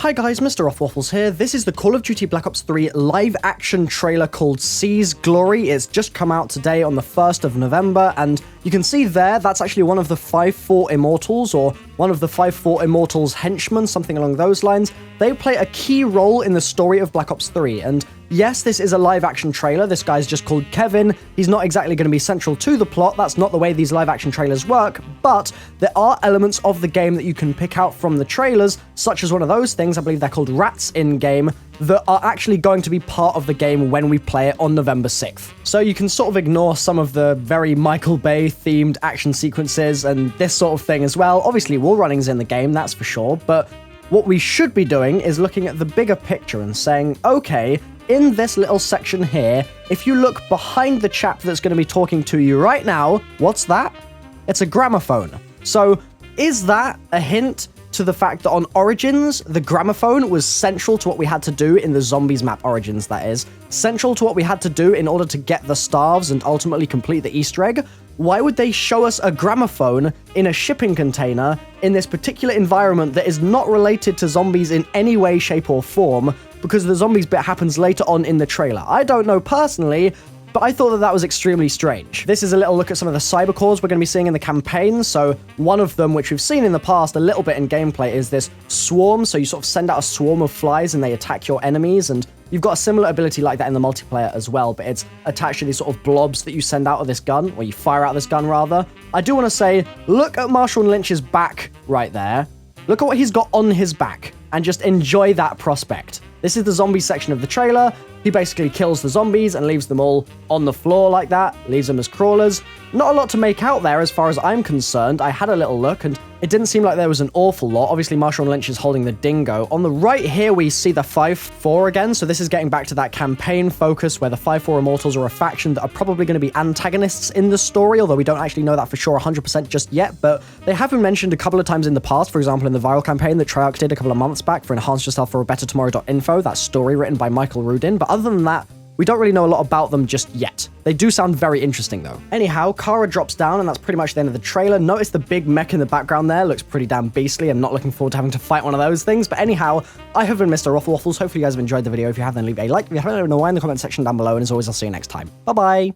Hi guys, MrRoflWaffles here. This is the Call of Duty Black Ops 3 live-action trailer called Seize Glory. It's just come out today on the 1st of November, and you can see there, that's actually one of the 5-4 Immortals, or one of the 5-4 Immortals henchmen, something along those lines. They play a key role in the story of Black Ops 3, and yes, this is a live-action trailer. This guy's just called Kevin. He's not exactly going to be central to the plot. That's not the way these live-action trailers work, but there are elements of the game that you can pick out from the trailers, such as one of those things, I believe they're called rats in-game, that are actually going to be part of the game when we play it on November 6th. So you can sort of ignore some of the very Michael Bay-themed action sequences and this sort of thing as well. Obviously, wall running's in the game, that's for sure, but what we should be doing is looking at the bigger picture and saying, okay, in this little section here, if you look behind the chap that's going to be talking to you right now, what's that? It's a gramophone. So is that a hint to the fact that on Origins, the gramophone was central to what we had to do in the Zombies map, Origins that is, central to what we had to do in order to get the staves and ultimately complete the Easter egg? Why would they show us a gramophone in a shipping container in this particular environment that is not related to zombies in any way, shape, or form, because the zombies bit happens later on in the trailer? I don't know personally, but I thought that that was extremely strange. This is a little look at some of the cybercores we're going to be seeing in the campaign. So one of them, which we've seen in the past a little bit in gameplay, is this swarm. So you sort of send out a swarm of flies and they attack your enemies, and you've got a similar ability like that in the multiplayer as well, but it's attached to these sort of blobs that you send out of this gun, or you fire out of this gun rather. I do want to say, look at Marshall Lynch's back right there. Look at what he's got on his back, and just enjoy that prospect. This is the zombie section of the trailer. He basically kills the zombies and leaves them all on the floor like that, leaves them as crawlers. Not a lot to make out there as far as I'm concerned. I had a little look and it didn't seem like there was an awful lot. Obviously, Marshall Lynch is holding the dingo. On the right here, we see the 5-4 again. So this is getting back to that campaign focus where the 5-4 Immortals are a faction that are probably going to be antagonists in the story, although we don't actually know that for sure 100% just yet. But they have been mentioned a couple of times in the past, for example, in the viral campaign that Treyarch did a couple of months back for Enhance Yourself for a Better Tomorrow.info, that story written by Michael Rudin. But other than that, we don't really know a lot about them just yet. They do sound very interesting though. Anyhow, Kara drops down and that's pretty much the end of the trailer. Notice the big mech in the background there, looks pretty damn beastly. I'm not looking forward to having to fight one of those things. But anyhow, I have been MrRoflWaffles. Hopefully you guys have enjoyed the video. If you have, then leave a like. If you haven't, let me know why in the comment section down below. And as always, I'll see you next time. Bye-bye.